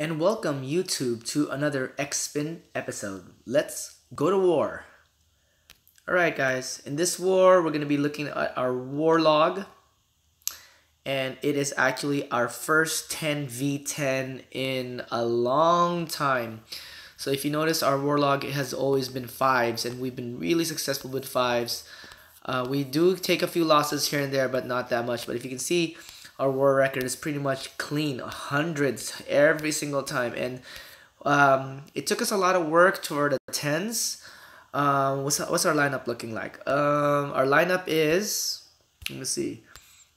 And welcome YouTube to another X-Spin episode. Let's go to war. Alright guys, in this war we're going to be looking at our war log. And it is actually our first 10v10 in a long time. So if you notice, our war log has always been 5s and we've been really successful with 5s. We do take a few losses here and there, but not that much. But if you can see, our war record is pretty much clean, hundreds every single time. And it took us a lot of work toward the 10s. What's our lineup looking like? Our lineup is, let me see,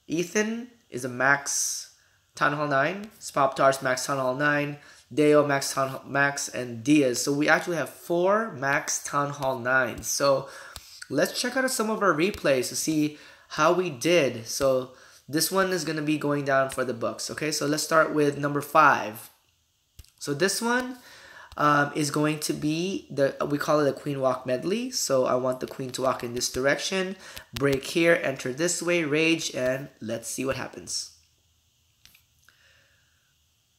Ethan is a max townhall 9, Spoptar's max townhall 9, Deo max, and Diaz. So we actually have 4 max townhall 9s. So let's check out some of our replays to see how we did. So this one is going to be going down for the books. Okay, so let's start with number 5. So this one is going to be, we call it a queen walk medley. So I want the queen to walk in this direction, break here, enter this way, rage, and let's see what happens.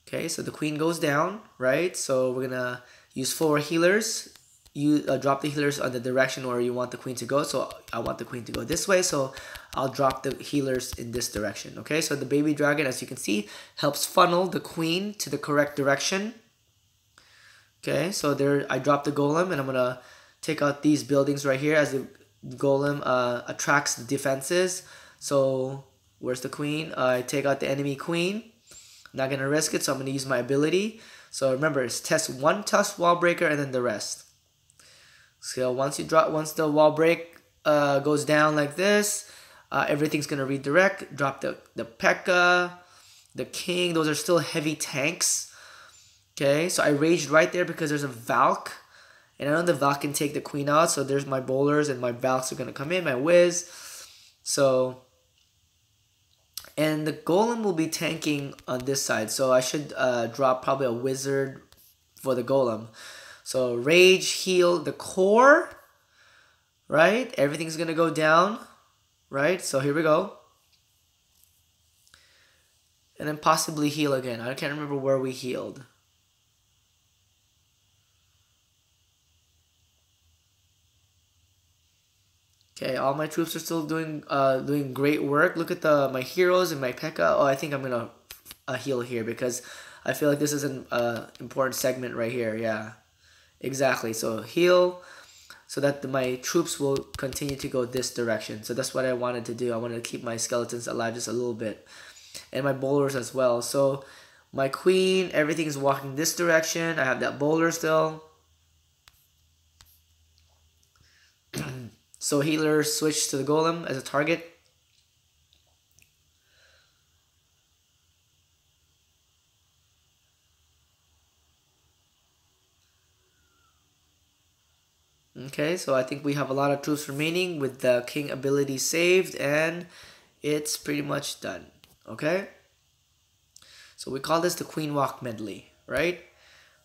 Okay, so the queen goes down, right? So we're going to use 4 healers. You drop the healers on the direction where you want the queen to go. So I want the queen to go this way, so I'll drop the healers in this direction. Okay, so the baby dragon, as you can see, helps funnel the queen to the correct direction. Okay, so there I dropped the golem, and I'm gonna take out these buildings right here as the golem attracts the defenses. So where's the queen? I take out the enemy queen. Not gonna risk it, so I'm gonna use my ability. So remember, it's test 1 tough wall breaker and then the rest. So once the wall break goes down like this, everything's gonna redirect. Drop the pekka, the king. Those are still heavy tanks. Okay, so I raged right there because there's a valk, and I know the valk can take the queen out. So there's my bowlers, and my valks are gonna come in. My whiz. So, and the golem will be tanking on this side. So I should drop probably a wizard for the golem. So rage, heal the core, right? Everything's gonna go down, right? So here we go. And then possibly heal again. I can't remember where we healed. Okay, all my troops are still doing great work. Look at my heroes and my pekka. Oh, I think I'm gonna heal here because I feel like this is an important segment right here. Yeah, exactly. So heal so that my troops will continue to go this direction. So that's what I wanted to do. I wanted to keep my skeletons alive just a little bit, and my bowlers as well. So my queen, everything is walking this direction. I have that bowler still. So healer switch to the golem as a target. Okay, so I think we have a lot of troops remaining with the king ability saved, and it's pretty much done. Okay, so we call this the queen walk medley, right?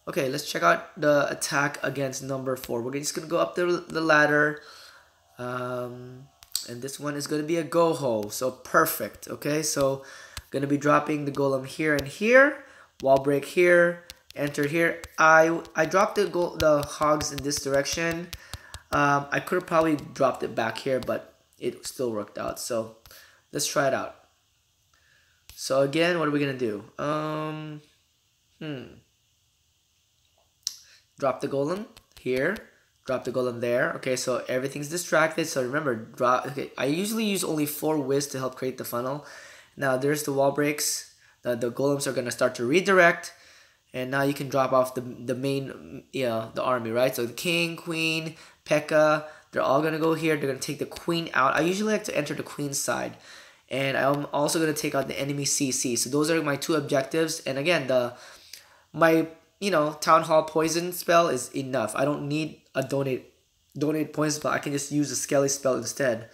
Okay, let's check out the attack against number 4. We're just gonna go up the ladder. And this one is going to be a Gopeho, so perfect. Okay, so going to be dropping the golem here and here, wall break here, enter here. I dropped the hogs in this direction. I could have probably dropped it back here, but it still worked out. So let's try it out. So again, what are we gonna do? Drop the golem here. Drop the golem there. Okay, so everything's distracted. So remember, drop. Okay, I usually use only 4 whiz to help create the funnel. Now there's the wall breaks. The golems are gonna start to redirect, and now you can drop off the main, the army, right? So the king, queen, pekka, they're all gonna go here. They're gonna take the queen out. I usually like to enter the queen's side, and I'm also gonna take out the enemy CC. So those are my 2 objectives. And again, my town hall poison spell is enough. I don't need a donate poison spell. I can just use a skelly spell instead,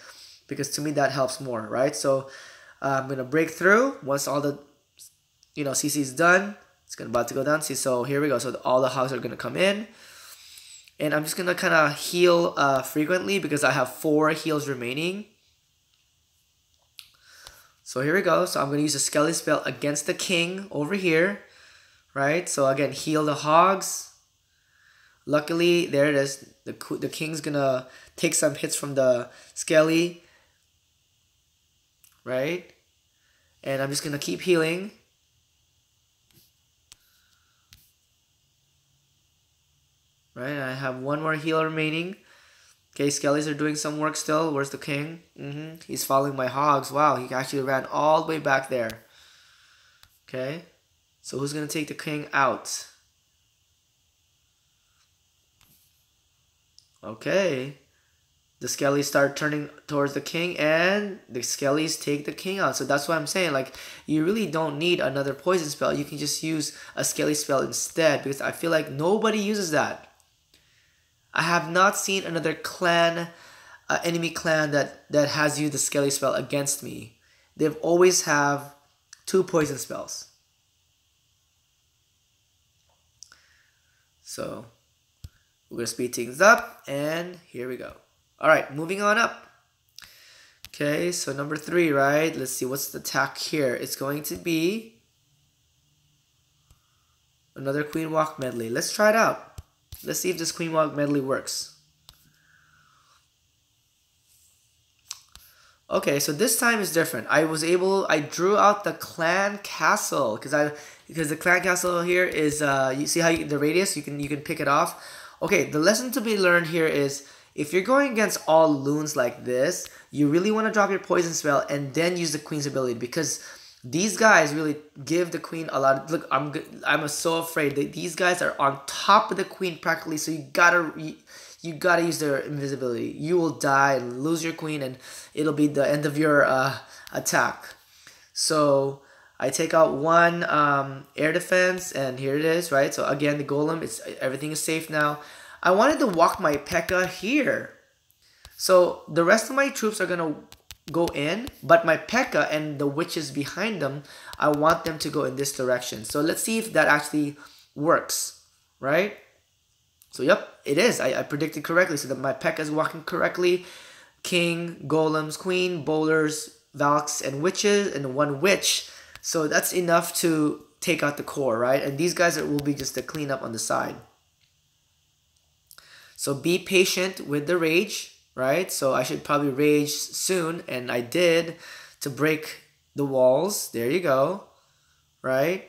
because to me that helps more, right? So I'm gonna break through once all the CC is done. It's about to go down. See, so here we go. So all the hogs are gonna come in, and I'm just gonna kind of heal frequently because I have 4 heals remaining. So here we go. So I'm gonna use a skelly spell against the king over here. right? So again, heal the hogs. Luckily, there it is. The king's gonna take some hits from the skelly, right? And I'm just gonna keep healing. Right, I have one more heal remaining. Okay, skellies are doing some work still. Where's the king? He's following my hogs. Wow, he actually ran all the way back there. Okay, so who's gonna take the king out? Okay, the skellies start turning towards the king, and the skellies take the king out. So that's what I'm saying. Like, you really don't need another poison spell. You can just use a skelly spell instead, because I feel like nobody uses that. I have not seen another clan, enemy clan that has used the skelly spell against me. They've always have 2 poison spells. So we're gonna speed things up, and here we go. All right, moving on up. Okay, so number 3, right? Let's see, what's the attack here? It's going to be another Queen Walk medley. Let's try it out. Let's see if this Queen Walk medley works. Okay, so this time is different. I drew out the clan castle because the clan castle here is you see how the radius, you can pick it off. Okay, the lesson to be learned here is if you're going against all loons like this, you really want to drop your poison spell and then use the queen's ability, because these guys really give the queen a lot. Look, I'm so afraid that these guys are on top of the queen practically. So you gotta use their invisibility. You will die and lose your queen, and it'll be the end of your attack. So I take out one air defense, and here it is, right? So again, the golem, everything is safe now. I wanted to walk my pekka here, so the rest of my troops are gonna go in, but my pekka and the witches behind them, I want them to go in this direction. So let's see if that actually works, right? So yep, it is. I predicted correctly. So that my pekka is walking correctly. King, golems, queen, bowlers, valks, and witches, and 1 witch. So that's enough to take out the core, right? And these guys will be just a cleanup on the side. So be patient with the rage. Right, so I should probably rage soon, and I did, to break the walls. There you go, right?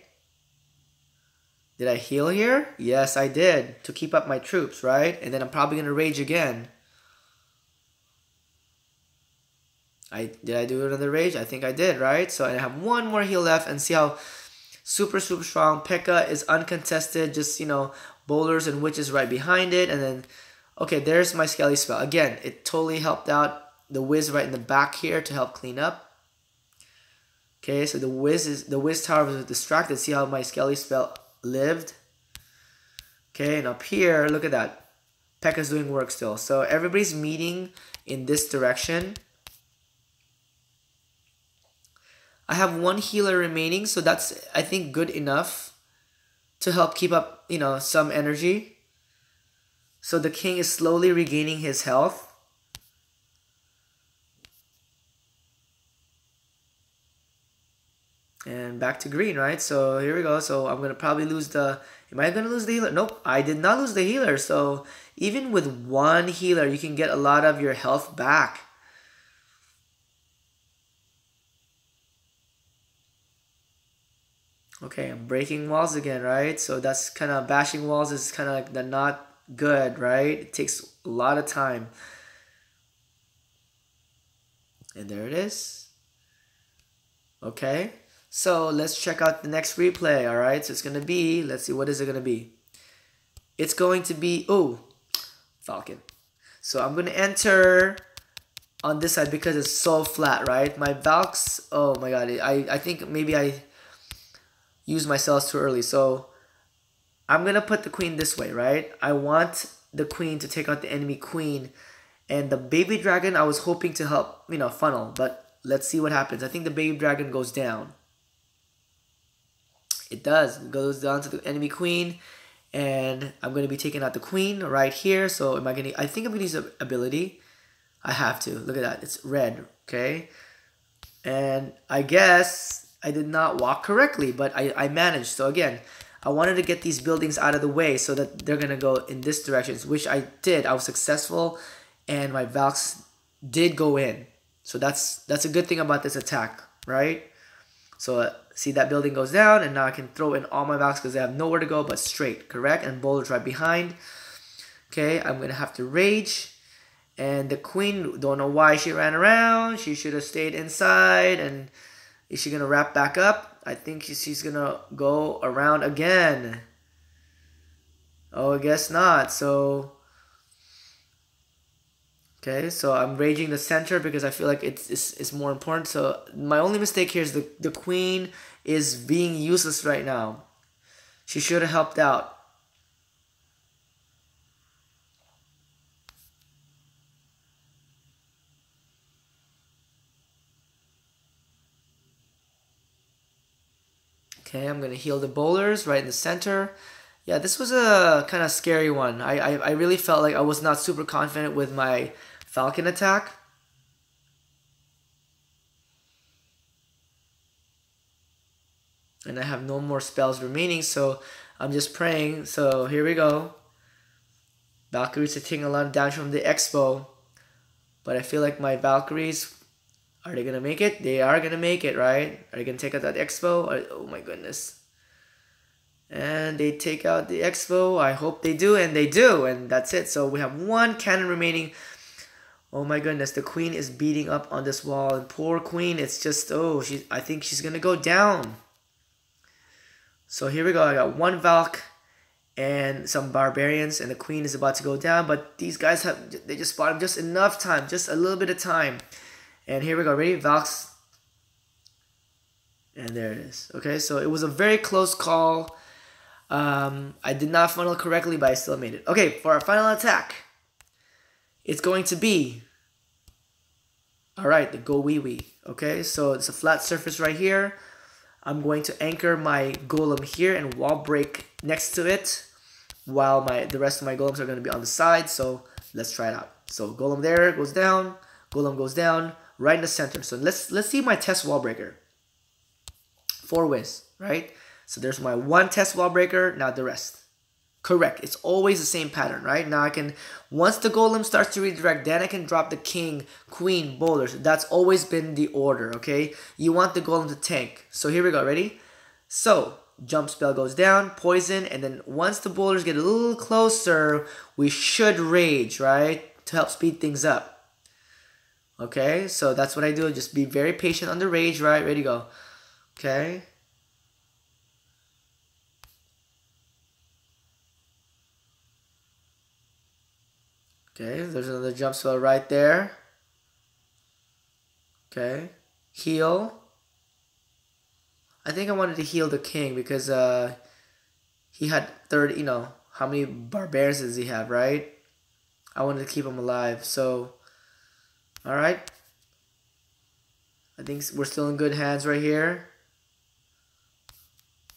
Did I heal here? Yes, I did, to keep up my troops, right? And then I'm probably gonna rage again. Did I do another rage? I think I did, right? So I have 1 more heal left, and see how super strong. Pekka is uncontested, just, bowlers and witches right behind it, and then. Okay, there's my skelly spell. Again, it totally helped out the whiz right in the back here to help clean up. Okay, so the whiz tower was distracted. See how my skelly spell lived. Okay, and up here, look at that. Pekka's doing work still. So everybody's meeting in this direction. I have 1 healer remaining, so that's, I think, good enough to help keep up, some energy. So the king is slowly regaining his health. And back to green, right? So here we go. So I'm going to probably lose the... Am I going to lose the healer? Nope, I did not lose the healer. So even with 1 healer, you can get a lot of your health back. Okay, I'm breaking walls again, right? So that's kind of... Bashing walls is kind of like the not... good, right? It takes a lot of time. And there it is. Okay, so let's check out the next replay. All right, so it's gonna be, let's see, what is it gonna be? It's going to be, oh, Falcon. So I'm gonna enter on this side because it's so flat, right? My valks, oh my god, I think maybe I used my cells too early. So I'm going to put the queen this way, right? I want the queen to take out the enemy queen. And the baby dragon, I was hoping to help, funnel. But let's see what happens. I think the baby dragon goes down. It does. It goes down to the enemy queen. And I'm going to be taking out the queen right here. So I think I'm going to use the ability. I have to. Look at that. It's red. Okay. And I guess I did not walk correctly. But I managed. So again, I wanted to get these buildings out of the way so that they're going to go in this direction, which I did. I was successful, and my valks did go in. So that's a good thing about this attack, right? So see, that building goes down, and now I can throw in all my valks because they have nowhere to go but straight, correct? And boulders right behind. Okay, I'm going to have to rage. And the queen, don't know why she ran around. She should have stayed inside. And is she going to wrap back up? I think she's going to go around again. Oh, I guess not. So, okay, so I'm raging the center because I feel like it's more important. So my only mistake here is the queen is being useless right now. She should have helped out. Okay, I'm going to heal the boulders right in the center. Yeah, this was a kind of scary one. I really felt like I was not super confident with my Falcon attack. And I have no more spells remaining, so I'm just praying. So here we go. Valkyries are taking a lot of damage from the Expo. But I feel like my Valkyries, are they going to make it? They are going to make it, right? Are they going to take out that Expo? Oh my goodness. And they take out the Expo. I hope they do, and they do. And that's it. So we have one cannon remaining. Oh my goodness. The queen is beating up on this wall. And poor queen, it's just, oh, I think she's going to go down. So here we go. I got one Valk and some barbarians, and the queen is about to go down. But these guys they just spot him just enough time, just a little bit of time. And here we go. Ready? Valks. And there it is. Okay, so it was a very close call. I did not funnel correctly, but I still made it. Okay, for our final attack, it's going to be, alright, the Gopeho. Okay, so it's a flat surface right here. I'm going to anchor my Golem here and wall break next to it, while the rest of my Golems are going to be on the side. So let's try it out. So Golem there goes down, Golem goes down, right in the center. So let's see my test wall breaker. 4 wins, right? So there's my one test wall breaker, now the rest. Correct. It's always the same pattern, right? Now I can, once the Golem starts to redirect, then I can drop the king, queen, boulders. That's always been the order, okay? You want the Golem to tank. So here we go, ready? So, jump spell goes down, poison, and then once the boulders get a little closer, we should rage, right? To help speed things up. Okay, so that's what I do. Just be very patient on the rage, right? Ready to go. Okay. Okay, there's another jump spell right there. Okay. Heal. I think I wanted to heal the king because he had 30, how many barbarians does he have, right? I wanted to keep him alive. So, alright. I think we're still in good hands right here.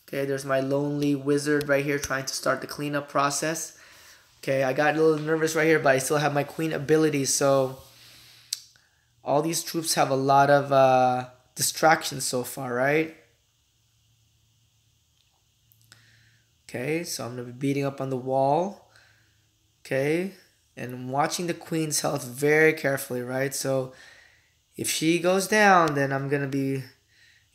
Okay, there's my lonely wizard right here trying to start the cleanup process. Okay, I got a little nervous right here, but I still have my queen abilities, so all these troops have a lot of distractions so far, right? Okay, so I'm going to be beating up on the wall. Okay, and watching the queen's health very carefully, right? So if she goes down, then I'm going to be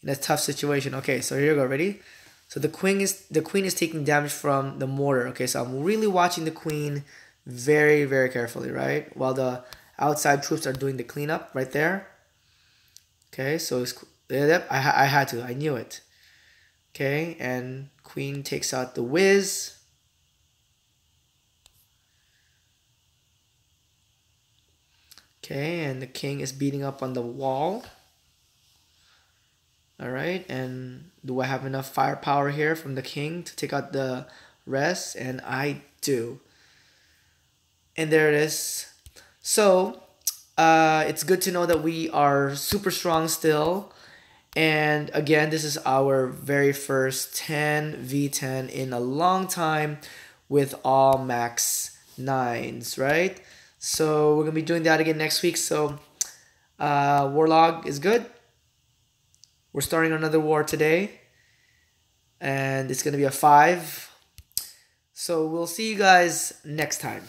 in a tough situation. Okay, so here we go, ready? So the queen is taking damage from the mortar. Okay, so I'm really watching the queen very, very carefully, right? While the outside troops are doing the cleanup right there. Okay, so yep, I had to. I knew it. Okay, and queen takes out the whiz. Okay, and the king is beating up on the wall. Alright, and do I have enough firepower here from the king to take out the rest? And I do. And there it is. So, it's good to know that we are super strong still. And again, this is our very first 10v10 in a long time with all max 9s, right? So we're going to be doing that again next week. So, Warlog is good. We're starting another war today. and it's going to be a 5. So we'll see you guys next time.